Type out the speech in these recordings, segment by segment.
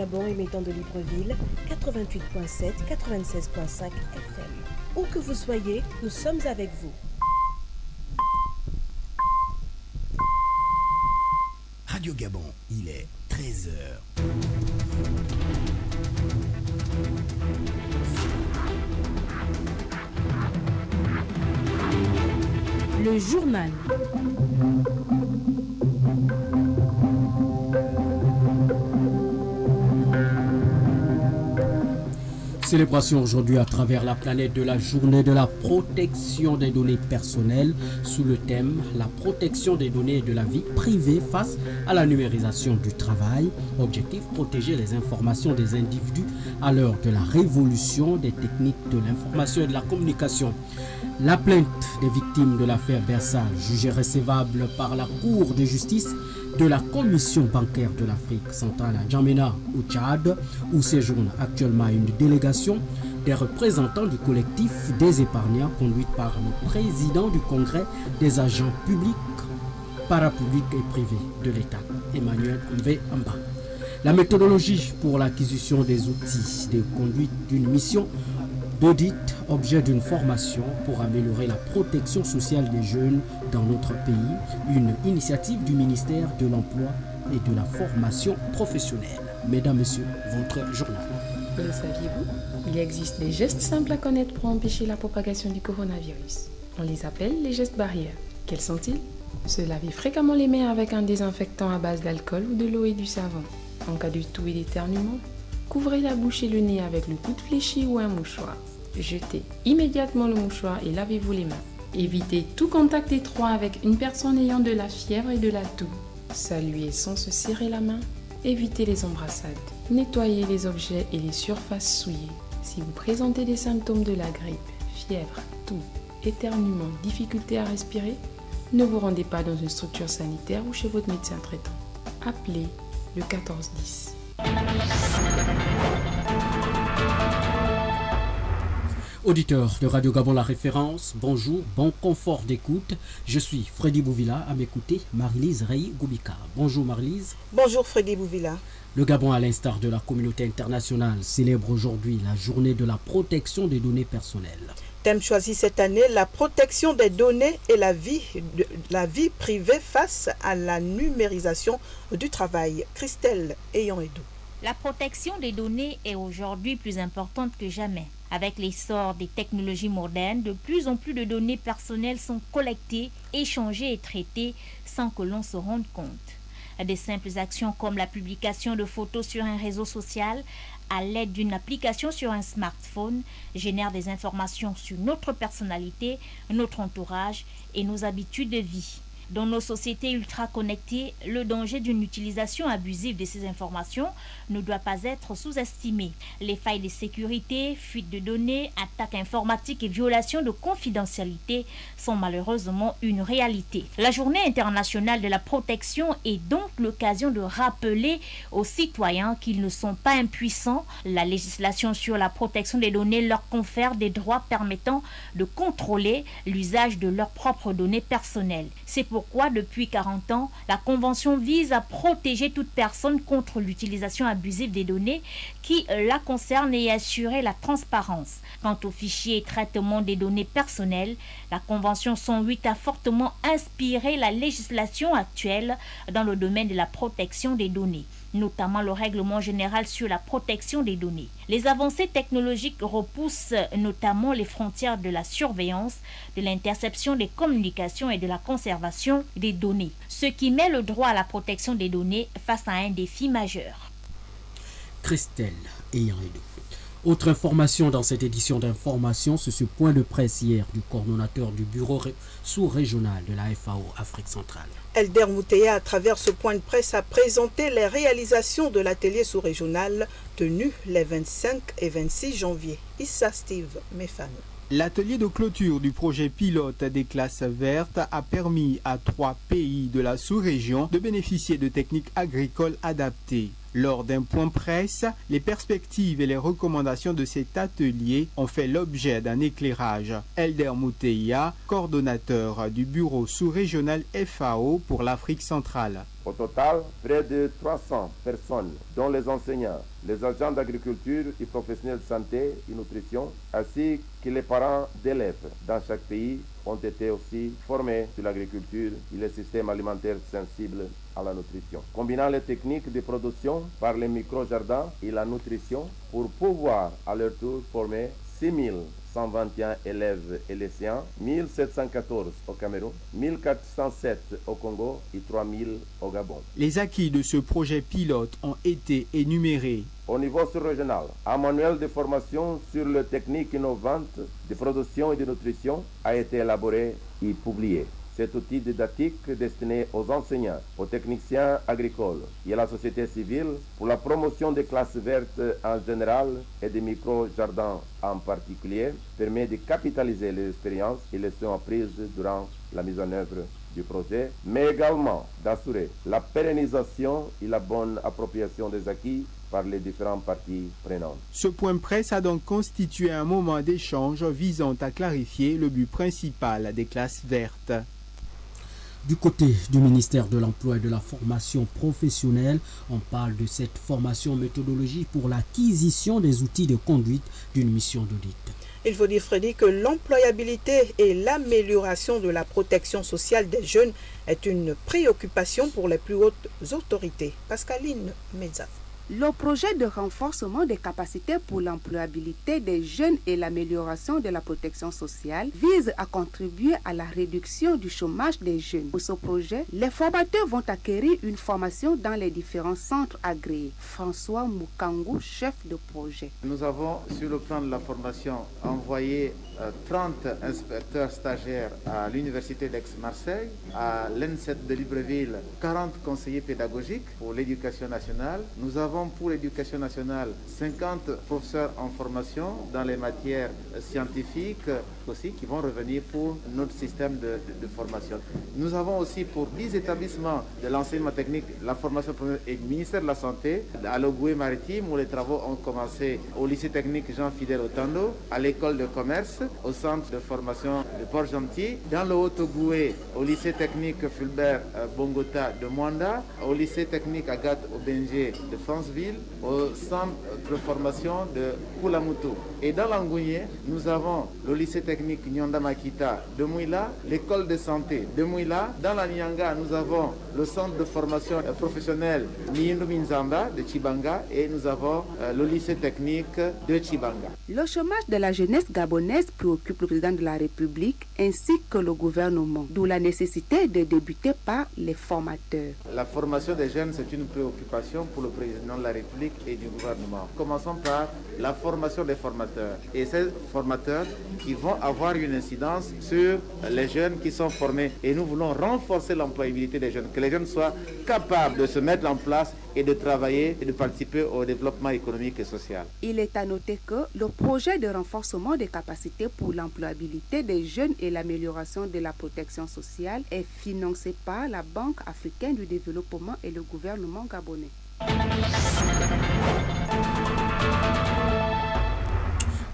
Gabon émettant de Libreville, 88.7, 96.5 FM. Où que vous soyez, nous sommes avec vous. Radio Gabon, il est 13h. Le journal. Célébration aujourd'hui à travers la planète de la journée de la protection des données personnelles sous le thème « La protection des données et de la vie privée face à la numérisation du travail ». Objectif, protéger les informations des individus à l'heure de la révolution des techniques de l'information et de la communication. La plainte des victimes de l'affaire Bersa, jugée recevable par la Cour de justice de la Commission bancaire de l'Afrique centrale à N'Djamena au Tchad, où séjourne actuellement une délégation des représentants du collectif des épargnants conduite par le président du Congrès des agents publics, parapublics et privés de l'État, Emmanuel Mvé-Amba. La méthodologie pour l'acquisition des outils de conduite d'une mission d'audit, objet d'une formation pour améliorer la protection sociale des jeunes dans notre pays, une initiative du ministère de l'Emploi et de la formation professionnelle. Mesdames, Messieurs, votre journal. Le saviez-vous? Il existe des gestes simples à connaître pour empêcher la propagation du coronavirus. On les appelle les gestes barrières. Quels sont-ils? Se laver fréquemment les mains avec un désinfectant à base d'alcool ou de l'eau et du savon. En cas de toux et d'éternuement, couvrez la bouche et le nez avec le coude fléchi ou un mouchoir. Jetez immédiatement le mouchoir et lavez-vous les mains. Évitez tout contact étroit avec une personne ayant de la fièvre et de la toux. Saluez sans se serrer la main. Évitez les embrassades. Nettoyez les objets et les surfaces souillées. Si vous présentez des symptômes de la grippe, fièvre, toux, éternuement, difficulté à respirer, ne vous rendez pas dans une structure sanitaire ou chez votre médecin traitant. Appelez le 1410. Auditeurs de Radio Gabon La Référence, bonjour, bon confort d'écoute. Je suis Freddy Bouvila, à m'écouter Marie-Lise Rey-Goubika. Bonjour Marie-Lise. Bonjour Freddy Bouvila. Le Gabon, à l'instar de la communauté internationale, célèbre aujourd'hui la journée de la protection des données personnelles. Thème choisi cette année, la protection des données et la vie privée face à la numérisation du travail. Christelle Ayant-Edou. La protection des données est aujourd'hui plus importante que jamais. Avec l'essor des technologies modernes, de plus en plus de données personnelles sont collectées, échangées et traitées sans que l'on se rende compte. Des simples actions comme la publication de photos sur un réseau social à l'aide d'une application sur un smartphone génèrent des informations sur notre personnalité, notre entourage et nos habitudes de vie. Dans nos sociétés ultra connectées, le danger d'une utilisation abusive de ces informations ne doit pas être sous-estimé. Les failles de sécurité, fuites de données, attaques informatiques et violations de confidentialité sont malheureusement une réalité. La Journée internationale de la protection est donc l'occasion de rappeler aux citoyens qu'ils ne sont pas impuissants. La législation sur la protection des données leur confère des droits permettant de contrôler l'usage de leurs propres données personnelles. C'est pourquoi, depuis 40 ans, la Convention vise à protéger toute personne contre l'utilisation abusive des données qui la concernent et assurer la transparence. Quant aux fichiers et traitement des données personnelles, la Convention 108 a fortement inspiré la législation actuelle dans le domaine de la protection des données, notamment le règlement général sur la protection des données. Les avancées technologiques repoussent notamment les frontières de la surveillance, de l'interception des communications et de la conservation des données, ce qui met le droit à la protection des données face à un défi majeur. Christelle Ayant-Edou. Autre information dans cette édition d'information, c'est ce point de presse hier du coordonnateur du bureau sous-régional de la FAO Afrique centrale. Elder Moutéa, à travers ce point de presse, a présenté les réalisations de l'atelier sous-régional tenu les 25 et 26 janvier. Issa Steve Méfane. L'atelier de clôture du projet pilote des classes vertes a permis à 3 pays de la sous-région de bénéficier de techniques agricoles adaptées. Lors d'un point presse, les perspectives et les recommandations de cet atelier ont fait l'objet d'un éclairage. Elder Moutéa, coordonnateur du bureau sous-régional FAO pour l'Afrique centrale. Au total, près de 300 personnes, dont les enseignants, les agents d'agriculture et professionnels de santé et nutrition, ainsi que les parents d'élèves dans chaque pays, ont été aussi formés sur l'agriculture et les systèmes alimentaires sensibles à la nutrition. Combinant les techniques de production par les micro-jardins et la nutrition pour pouvoir à leur tour former 6121 élèves et lycéens, 1714 au Cameroun, 1407 au Congo et 3000 au Gabon. Les acquis de ce projet pilote ont été énumérés. Au niveau sous-régional, un manuel de formation sur les techniques innovantes de production et de nutrition a été élaboré et publié. Cet outil didactique destiné aux enseignants, aux techniciens agricoles et à la société civile pour la promotion des classes vertes en général et des micro-jardins en particulier permet de capitaliser les expériences et les leçons apprises durant la mise en œuvre du projet, mais également d'assurer la pérennisation et la bonne appropriation des acquis par les différentes parties prenantes. Ce point presse a donc constitué un moment d'échange visant à clarifier le but principal des classes vertes. Du côté du ministère de l'Emploi et de la Formation professionnelle, on parle de cette formation méthodologie pour l'acquisition des outils de conduite d'une mission d'audit. Il faut dire, Freddy, que l'employabilité et l'amélioration de la protection sociale des jeunes est une préoccupation pour les plus hautes autorités. Pascaline Meza. Le projet de renforcement des capacités pour l'employabilité des jeunes et l'amélioration de la protection sociale vise à contribuer à la réduction du chômage des jeunes. Pour ce projet, les formateurs vont acquérir une formation dans les différents centres agréés. François Moukangou, chef de projet. Nous avons, sur le plan de la formation, envoyé 30 inspecteurs stagiaires à l'Université d'Aix-Marseille, à l'ENSET de Libreville, 40 conseillers pédagogiques pour l'éducation nationale. Nous avons pour l'éducation nationale 50 professeurs en formation dans les matières scientifiques aussi qui vont revenir pour notre système de formation. Nous avons aussi pour 10 établissements de l'enseignement technique, la formation et le ministère de la Santé, à l'Ogoué maritime où les travaux ont commencé au lycée technique Jean-Fidèle Otando, à l'école de commerce, au centre de formation de Port-Gentil, dans le Haut-Ogoué, au lycée technique Fulbert Bongota de Mwanda, au lycée technique Agathe Obenje de Franceville, au centre de formation de Koulamoutou. Et dans l'Angounier, nous avons le lycée technique Nyonda Makita de Mouila, l'école de santé de Mouila. Dans la Nyanga, nous avons le centre de formation professionnelle Miendo Minzamba de Chibanga et nous avons le lycée technique de Chibanga. Le chômage de la jeunesse gabonaise préoccupe le président de la République ainsi que le gouvernement, d'où la nécessité de débuter par les formateurs. La formation des jeunes, c'est une préoccupation pour le président de la République et du gouvernement. Commençons par la formation des formateurs. Et ces formateurs qui vont avoir une incidence sur les jeunes qui sont formés. Et nous voulons renforcer l'employabilité des jeunes, que les jeunes soient capables de se mettre en place et de travailler et de participer au développement économique et social. Il est à noter que le projet de renforcement des capacités pour l'employabilité des jeunes et l'amélioration de la protection sociale est financé par la Banque africaine du développement et le gouvernement gabonais.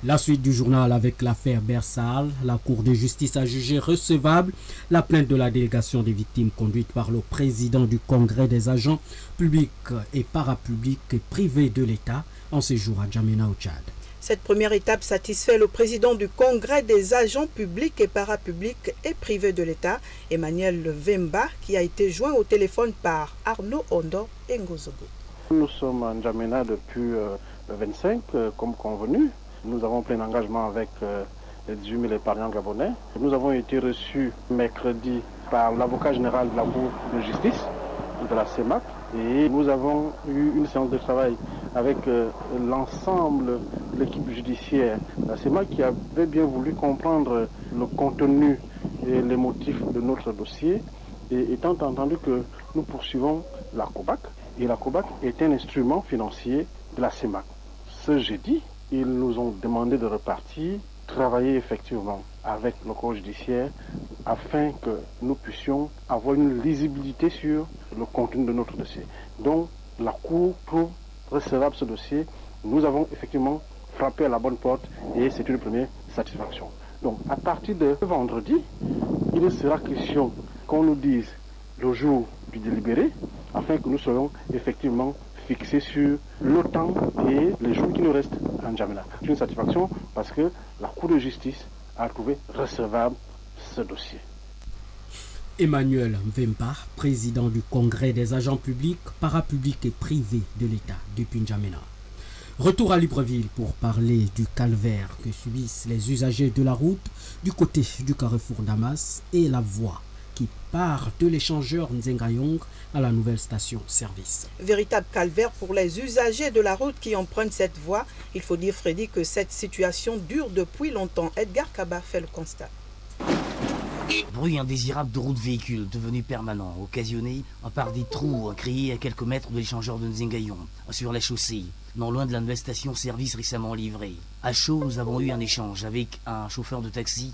La suite du journal avec l'affaire Bersal. La Cour de justice a jugé recevable la plainte de la délégation des victimes conduite par le président du Congrès des agents publics et parapublics et privés de l'État en séjour à Djamena au Tchad. Cette première étape satisfait le président du Congrès des agents publics et parapublics et privés de l'État, Emmanuel Vemba, qui a été joint au téléphone par Arnaud Ondo et Ngozogo. Nous sommes à Djamena depuis le 25, comme convenu. Nous avons plein engagement avec les 18 000 épargnants gabonais. Nous avons été reçus mercredi par l'avocat général de la Cour de justice de la CEMAC et nous avons eu une séance de travail avec l'ensemble de l'équipe judiciaire de la CEMAC qui avait bien voulu comprendre le contenu et les motifs de notre dossier et étant entendu que nous poursuivons la COBAC et la COBAC est un instrument financier de la CEMAC. Ce jeudi, ils nous ont demandé de repartir, travailler effectivement avec le corps judiciaire afin que nous puissions avoir une lisibilité sur le contenu de notre dossier. Donc la Cour trouve recevable ce dossier. Nous avons effectivement frappé à la bonne porte et c'est une première satisfaction. Donc à partir de vendredi, il sera question qu'on nous dise le jour du délibéré afin que nous soyons effectivement fixés sur le temps et les jours qui nous restent à N'Djamena. C'est une satisfaction parce que la Cour de justice a trouvé recevable ce dossier. Emmanuel Mvemba, président du Congrès des agents publics, parapublics et privés de l'État depuis N'Djamena. Retour à Libreville pour parler du calvaire que subissent les usagers de la route du côté du carrefour Damas et la voie qui part de l'échangeur Nzengayong à la nouvelle station-service. Véritable calvaire pour les usagers de la route qui empruntent cette voie. Il faut dire, Freddy, que cette situation dure depuis longtemps. Edgar Kaba fait le constat. Bruit indésirable de roues de véhicules devenu permanent, occasionné par des trous créés à quelques mètres de l'échangeur de Nzengayong, sur la chaussée, non loin de la nouvelle station-service récemment livrée. À chaud, nous avons eu un échange avec un chauffeur de taxi,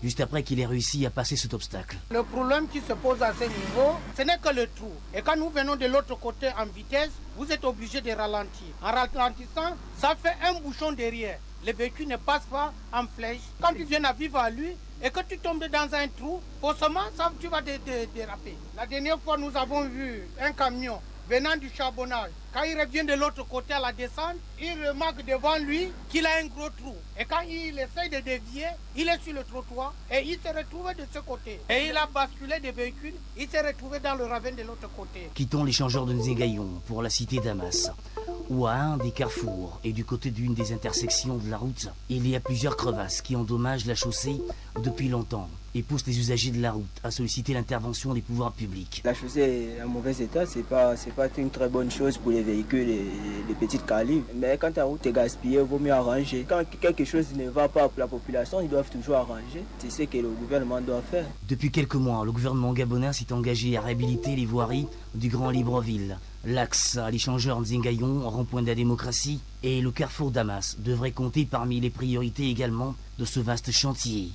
juste après qu'il ait réussi à passer cet obstacle. Le problème qui se pose à ce niveau, ce n'est que le trou. Et quand nous venons de l'autre côté en vitesse, vous êtes obligé de ralentir. En ralentissant, ça fait un bouchon derrière. Les véhicules ne passent pas en flèche. Quand tu viens à vivre à lui et que tu tombes dans un trou, forcément, ça, tu vas déraper. La dernière fois, nous avons vu un camion venant du charbonnage. Quand il revient de l'autre côté à la descente, il remarque devant lui qu'il a un gros trou. Et quand il essaye de dévier, il est sur le trottoir et il s'est retrouvé de ce côté. Et il a basculé des véhicules, il s'est retrouvé dans le ravin de l'autre côté. Quittons l'échangeur de Nzengayong pour la cité Damas, où à un des carrefours et du côté d'une des intersections de la route, il y a plusieurs crevasses qui endommagent la chaussée depuis longtemps et poussent les usagers de la route à solliciter l'intervention des pouvoirs publics. La chaussée est en mauvais état, c'est pas une très bonne chose pour les véhicules et les petites calibres. Mais quand ta route est gaspillée, il vaut mieux arranger. Quand quelque chose ne va pas pour la population, ils doivent toujours arranger. C'est ce que le gouvernement doit faire. Depuis quelques mois, le gouvernement gabonais s'est engagé à réhabiliter les voiries du Grand Libreville. L'axe à l'échangeur Nzengayong, rond-point de la démocratie, et le carrefour Damas devraient compter parmi les priorités également de ce vaste chantier.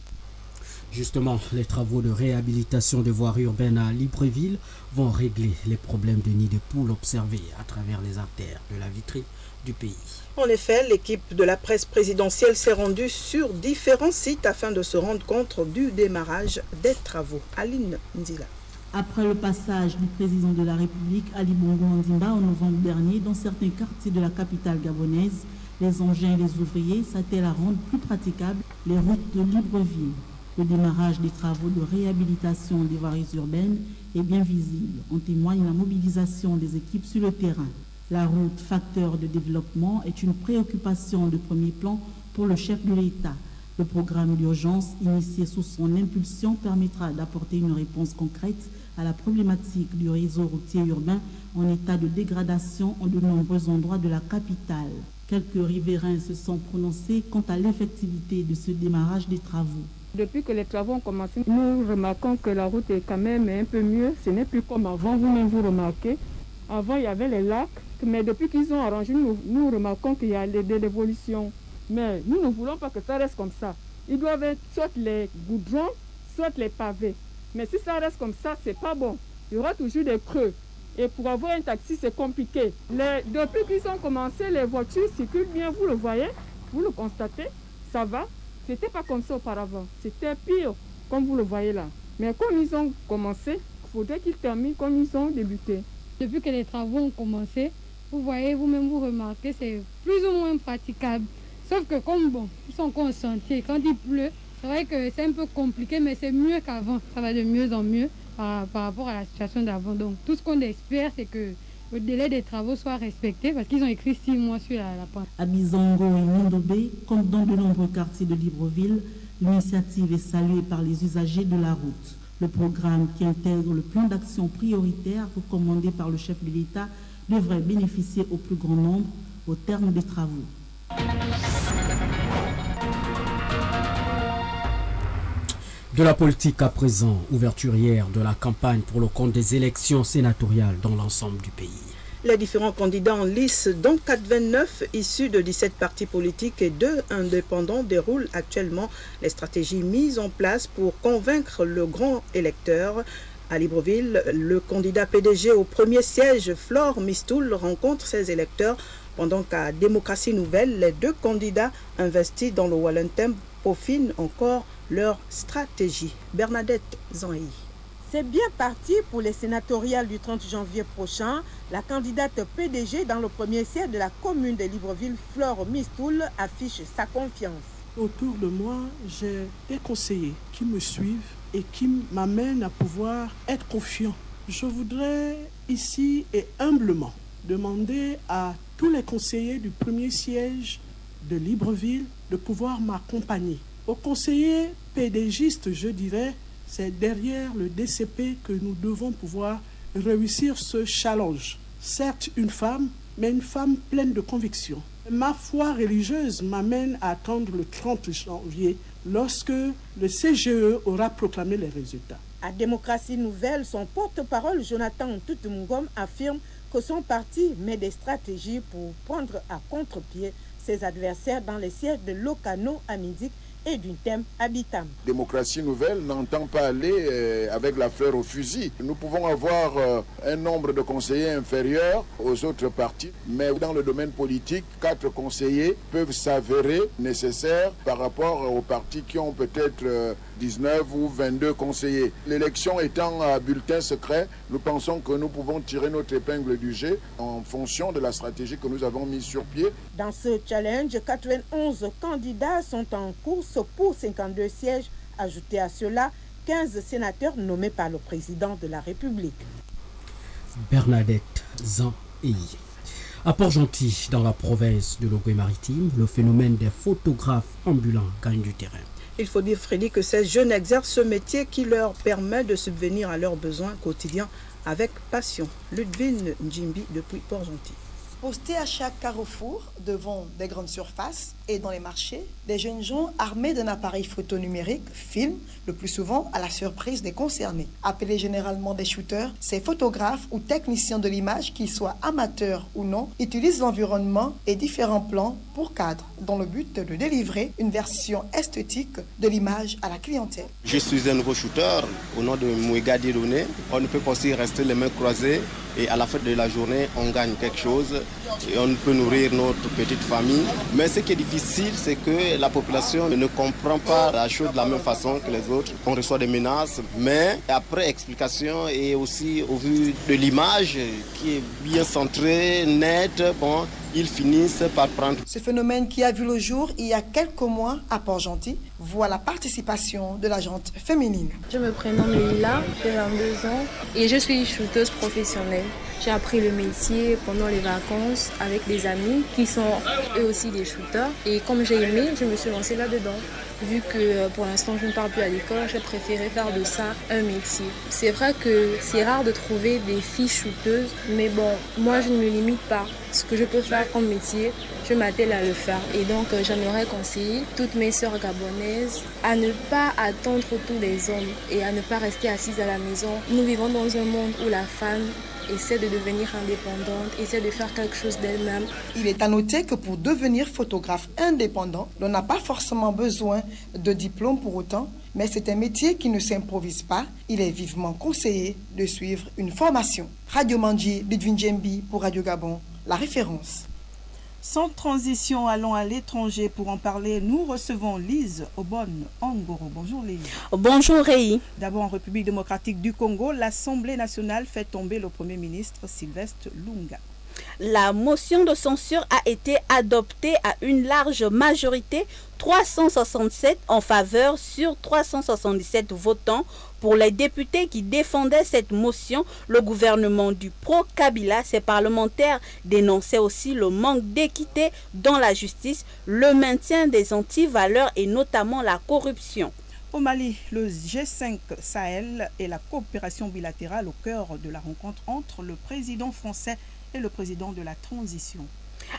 Justement, les travaux de réhabilitation de voiries urbaines à Libreville vont régler les problèmes de nids de poules observés à travers les artères de la vitrine du pays. En effet, l'équipe de la presse présidentielle s'est rendue sur différents sites afin de se rendre compte du démarrage des travaux. Aline Ndila. Après le passage du président de la République, Ali Bongo Ondimba, en novembre dernier, dans certains quartiers de la capitale gabonaise, les engins et les ouvriers s'attellent à rendre plus praticables les routes de Libreville. Le démarrage des travaux de réhabilitation des voiries urbaines est bien visible. En témoigne la mobilisation des équipes sur le terrain. La route, facteur de développement, est une préoccupation de premier plan pour le chef de l'État. Le programme d'urgence, initié sous son impulsion, permettra d'apporter une réponse concrète à la problématique du réseau routier urbain en état de dégradation en de nombreux endroits de la capitale. Quelques riverains se sont prononcés quant à l'effectivité de ce démarrage des travaux. Depuis que les travaux ont commencé, nous remarquons que la route est quand même un peu mieux. Ce n'est plus comme avant, vous-même vous remarquez. Avant, il y avait les lacs, mais depuis qu'ils ont arrangé, nous remarquons qu'il y a de l'évolution. Mais nous ne voulons pas que ça reste comme ça. Ils doivent être soit les goudrons, soit les pavés. Mais si ça reste comme ça, c'est pas bon. Il y aura toujours des creux. Et pour avoir un taxi, c'est compliqué. Depuis qu'ils ont commencé, les voitures circulent bien, vous le voyez, vous le constatez, ça va. C'était pas comme ça auparavant. C'était pire, comme vous le voyez là. Mais comme ils ont commencé, il faudrait qu'ils terminent comme ils ont débuté. Depuis que les travaux ont commencé, vous voyez, vous-même vous remarquez, c'est plus ou moins praticable. Sauf que comme bon, ils sont encore en sentier, quand il pleut, c'est vrai que c'est un peu compliqué, mais c'est mieux qu'avant. Ça va de mieux en mieux par rapport à la situation d'avant. Donc tout ce qu'on espère, c'est que le délai des travaux soit respecté parce qu'ils ont écrit 6 mois sur la pente. À Bizongo et Mondobé, comme dans de nombreux quartiers de Libreville, l'initiative est saluée par les usagers de la route. Le programme qui intègre le plan d'action prioritaire recommandé par le chef de l'État devrait bénéficier au plus grand nombre au terme des travaux. De la politique à présent, ouverture hier de la campagne pour le compte des élections sénatoriales dans l'ensemble du pays. Les différents candidats en lice, dont 429 issus de 17 partis politiques et 2 indépendants, déroulent actuellement les stratégies mises en place pour convaincre le grand électeur. À Libreville, le candidat PDG au premier siège, Flore Mistoul, rencontre ses électeurs, pendant qu'à Démocratie Nouvelle, les 2 candidats investis dans le Wallentem peaufinent encore leur stratégie. Bernadette Zanhi. C'est bien parti pour les sénatoriales du 30 janvier prochain. La candidate PDG dans le premier siège de la commune de Libreville, Flore Mistoul, affiche sa confiance. Autour de moi, j'ai des conseillers qui me suivent et qui m'amènent à pouvoir être confiant. Je voudrais ici et humblement demander à tous les conseillers du premier siège de Libreville de pouvoir m'accompagner. Aux conseillers PDGistes, je dirais, c'est derrière le DCP que nous devons pouvoir réussir ce challenge. Certes, une femme, mais une femme pleine de conviction. Ma foi religieuse m'amène à attendre le 30 janvier lorsque le CGE aura proclamé les résultats. À Démocratie Nouvelle, son porte-parole Jonathan Tutumungom affirme que son parti met des stratégies pour prendre à contre-pied ses adversaires dans les sièges de Lokano, Amidik et d'une thème habitable. Démocratie Nouvelle n'entend pas aller avec la fleur au fusil. Nous pouvons avoir un nombre de conseillers inférieur aux autres partis, mais dans le domaine politique, 4 conseillers peuvent s'avérer nécessaires par rapport aux partis qui ont peut-être 19 ou 22 conseillers. L'élection étant à bulletin secret, nous pensons que nous pouvons tirer notre épingle du jeu en fonction de la stratégie que nous avons mise sur pied. Dans ce challenge, 91 candidats sont en course pour 52 sièges. Ajoutés à cela, 15 sénateurs nommés par le président de la République. Bernadette Zan-Eyi. À Port-Gentil, dans la province de l'Ogooué-Maritime, le phénomène des photographes ambulants gagne du terrain. Il faut dire, Frédéric, que ces jeunes exercent ce métier qui leur permet de subvenir à leurs besoins quotidiens avec passion. Ludwine Njimbi depuis Port-Gentil. Postés à chaque carrefour, devant des grandes surfaces et dans les marchés, des jeunes gens armés d'un appareil photo numérique filment, le plus souvent à la surprise des concernés. Appelés généralement des shooters, ces photographes ou techniciens de l'image, qu'ils soient amateurs ou non, utilisent l'environnement et différents plans pour cadre, dans le but de délivrer une version esthétique de l'image à la clientèle. Je suis un nouveau shooter au nom de Mouega Didoné. On ne peut pas aussi rester les mains croisées et à la fin de la journée, on gagne quelque chose et on peut nourrir notre petite famille. Mais ce qui est difficile, c'est que la population ne comprend pas la chose de la même façon que les autres. On reçoit des menaces, mais après explication et aussi au vu de l'image qui est bien centrée, nette, bon, ils finissent par prendre. Ce phénomène qui a vu le jour il y a quelques mois à Port-Gentil voit la participation de la gente féminine. Je me prénomme Lila, j'ai 22 ans et je suis shooteuse professionnelle. J'ai appris le métier pendant les vacances avec des amis qui sont eux aussi des shooters. Et comme j'ai aimé, je me suis lancée là-dedans. Vu que pour l'instant je ne pars plus à l'école, j'ai préféré faire de ça un métier. C'est vrai que c'est rare de trouver des filles shooteuses, mais bon, moi je ne me limite pas. Ce que je peux faire comme métier, je m'attelle à le faire. Et donc j'aimerais conseiller toutes mes sœurs gabonaises à ne pas attendre tous les hommes et à ne pas rester assises à la maison. Nous vivons dans un monde où la femme essaie de devenir indépendante, essaie de faire quelque chose d'elle-même. Il est à noter que pour devenir photographe indépendant, on n'a pas forcément besoin de diplôme pour autant, mais c'est un métier qui ne s'improvise pas. Il est vivement conseillé de suivre une formation. Radio Mandji, Ludwine Djembi pour Radio Gabon, la référence. Sans transition, allons à l'étranger pour en parler. Nous recevons Lise Obonne Angoro. Bonjour Lise. Bonjour Réi. D'abord en République démocratique du Congo, l'Assemblée nationale fait tomber le Premier ministre Sylvestre Lunga. La motion de censure a été adoptée à une large majorité, 367 en faveur sur 377 votants. Pour les députés qui défendaient cette motion, le gouvernement du pro-Kabila, ses parlementaires dénonçaient aussi le manque d'équité dans la justice, le maintien des antivaleurs et notamment la corruption. Au Mali, le G5 Sahel et la coopération bilatérale au cœur de la rencontre entre le président français et le président de la transition.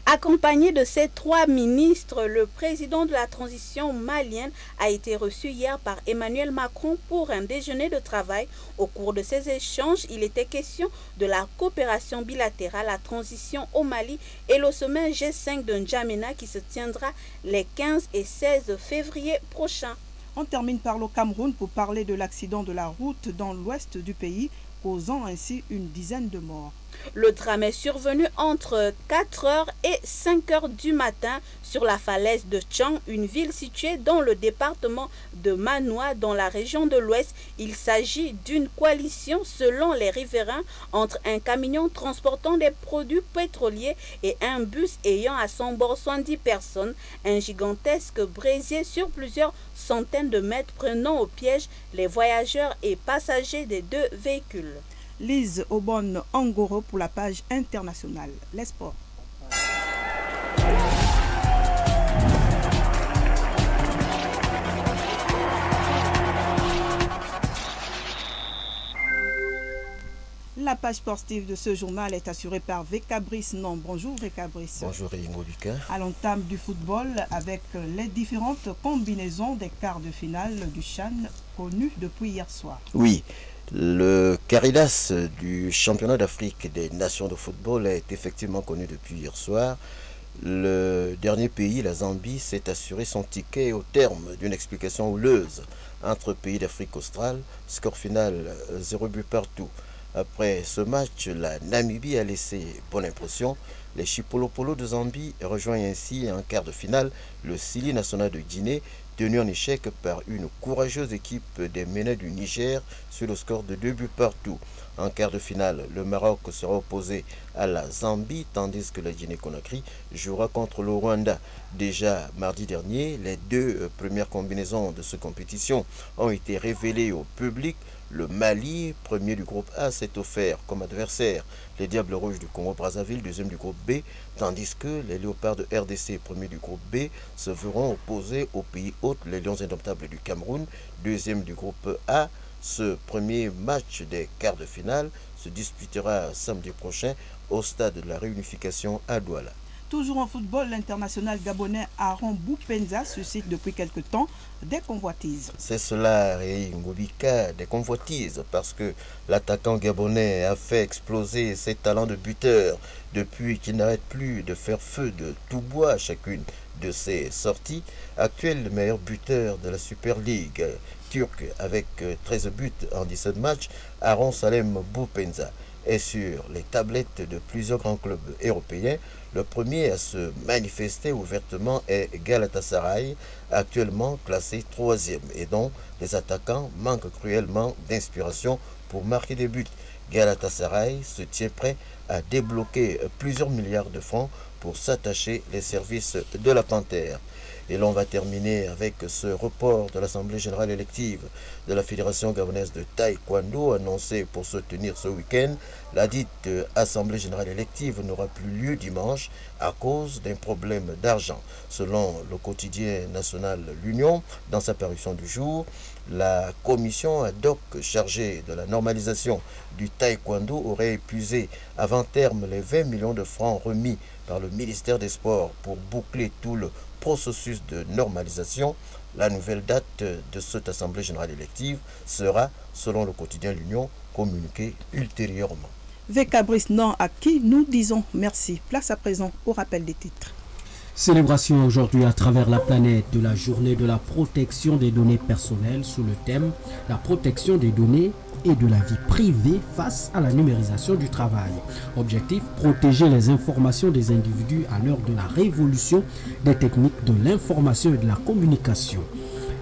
Accompagné de ses 3 ministres, le président de la transition malienne a été reçu hier par Emmanuel Macron pour un déjeuner de travail. Au cours de ces échanges, il était question de la coopération bilatérale, la transition au Mali et le sommet G5 de N'Djamena qui se tiendra les 15 et 16 février prochains. On termine par le Cameroun pour parler de l'accident de la route dans l'ouest du pays causant ainsi une dizaine de morts. Le drame est survenu entre 4h et 5h du matin sur la falaise de Tchang, une ville située dans le département de Manoa, dans la région de l'Ouest. Il s'agit d'une coalition, selon les riverains, entre un camion transportant des produits pétroliers et un bus ayant à son bord 70 personnes. Un gigantesque brésier sur plusieurs centaines de mètres prenant au piège les voyageurs et passagers des deux véhicules. Lise Obon Angoro pour la page internationale. Les sports. La page sportive de ce journal est assurée par Veka Brice. Non, bonjour Veka Brice. Bonjour Ingo Lucas. À l'entame du football avec les différentes combinaisons des quarts de finale du CHAN connues depuis hier soir. Oui. Le Caridas du championnat d'Afrique des nations de football est effectivement connu depuis hier soir. Le dernier pays, la Zambie, s'est assuré son ticket au terme d'une explication houleuse entre pays d'Afrique australe. Score final 0 but partout. Après ce match, la Namibie a laissé bonne impression. Les Chipolopolo de Zambie rejoignent ainsi en quart de finale le Sili national de Guinée, tenu en échec par une courageuse équipe des Ménés du Niger sur le score de 2 buts partout. En quart de finale, le Maroc sera opposé à la Zambie, tandis que la Guinée-Conakry jouera contre le Rwanda. Déjà mardi dernier, les deux premières combinaisons de cette compétition ont été révélées au public. Le Mali, premier du groupe A, s'est offert comme adversaire les Diables Rouges du Congo-Brazzaville, deuxième du groupe B, tandis que les Léopards de RDC, premier du groupe B, se verront opposés au pays hôte, les Lions Indomptables du Cameroun, deuxième du groupe A. Ce premier match des quarts de finale se disputera samedi prochain au stade de la Réunification à Douala. Toujours en football, l'international gabonais Aaron Boupenza suscite depuis quelque temps des convoitises. C'est cela, Réi Ngobika, des convoitises, parce que l'attaquant gabonais a fait exploser ses talents de buteur depuis qu'il n'arrête plus de faire feu de tout bois à chacune de ses sorties. Actuel le meilleur buteur de la Super League turque avec 13 buts en 17 matchs, Aaron Salem Boupenza est sur les tablettes de plusieurs grands clubs européens. Le premier à se manifester ouvertement est Galatasaray, actuellement classé 3e et dont les attaquants manquent cruellement d'inspiration pour marquer des buts. Galatasaray se tient prêt à débloquer plusieurs milliards de francs pour s'attacher les services de la Panthère. Et l'on va terminer avec ce report de l'Assemblée générale élective de la Fédération gabonaise de taekwondo annoncé pour se tenir ce week-end. La dite Assemblée générale élective n'aura plus lieu dimanche à cause d'un problème d'argent. Selon le quotidien national L'Union, dans sa parution du jour, la commission ad hoc chargée de la normalisation du taekwondo aurait épuisé avant terme les 20 millions de francs remis par le ministère des Sports pour boucler tout le processus de normalisation. La nouvelle date de cette Assemblée générale élective sera, selon le quotidien L'Union, communiquée ultérieurement. Veka Brice, non, à qui nous disons merci. Place à présent au rappel des titres. Célébration aujourd'hui à travers la planète de la journée de la protection des données personnelles sous le thème « La protection des données et de la vie privée face à la numérisation du travail ». Objectif, protéger les informations des individus à l'heure de la révolution des techniques de l'information et de la communication.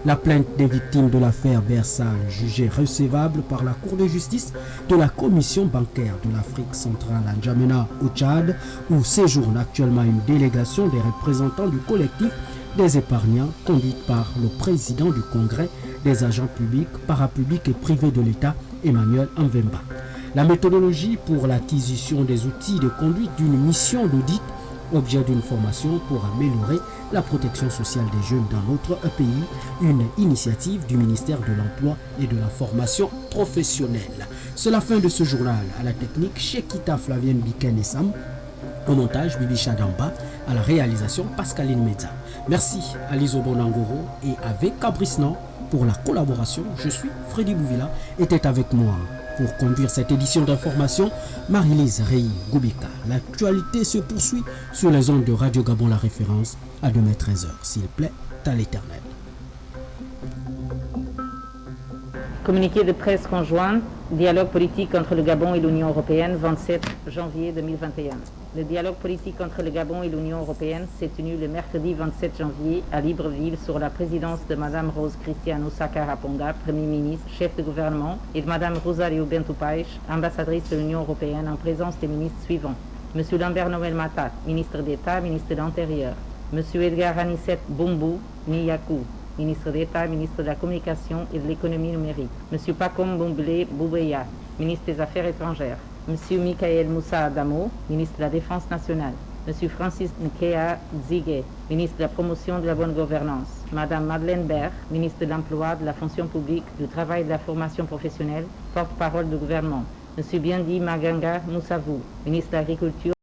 La plainte des victimes de l'affaire Bersal, jugée recevable par la Cour de justice de la Commission bancaire de l'Afrique centrale à N'Djamena au Tchad, où séjourne actuellement une délégation des représentants du collectif des épargnants conduite par le président du Congrès des agents publics, parapublics et privés de l'État, Emmanuel Mvemba. La méthodologie pour l'acquisition des outils de conduite d'une mission d'audit, objet d'une formation pour améliorer la protection sociale des jeunes dans notre pays, une initiative du ministère de l'Emploi et de la formation professionnelle. C'est la fin de ce journal. À la technique, Chekita Flavienne Biken et Sam. Au montage, Bibi Chadamba. À la réalisation, Pascaline Meza. Merci à Liso Bonangoro et avec Cabrisnan pour la collaboration. Je suis Freddy Bouvila, était avec moi pour conduire cette édition d'information, Marie-Lise Rey Goubika. L'actualité se poursuit sur les ondes de Radio Gabon La Référence à demain 13h. S'il plaît, à l'éternel. Communiqué de presse conjoint Dialogue politique entre le Gabon et l'Union européenne, 27 janvier 2021. Le dialogue politique entre le Gabon et l'Union européenne s'est tenu le mercredi 27 janvier à Libreville sur la présidence de Mme Rose Cristiano Sakaraponga, Premier ministre, chef de gouvernement, et de Mme Rosario Bento Paes, ambassadrice de l'Union européenne, en présence des ministres suivants. M. Lambert Noël Matat, ministre d'État, ministre de l'Intérieur. M. Edgar Anicet Bumbu Niyaku, ministre d'État, ministre de la Communication et de l'Économie numérique. M. Pacom Boumbele Boubeya, ministre des Affaires étrangères. M. Michael Moussa Adamo, ministre de la Défense nationale. M. Francis Nkea Ziguet, ministre de la Promotion de la bonne gouvernance. Mme Madeleine Baird, ministre de l'Emploi, de la Fonction publique, du Travail et de la Formation professionnelle, porte-parole du gouvernement. M. Biendi Maganga Moussavou, ministre de l'Agriculture.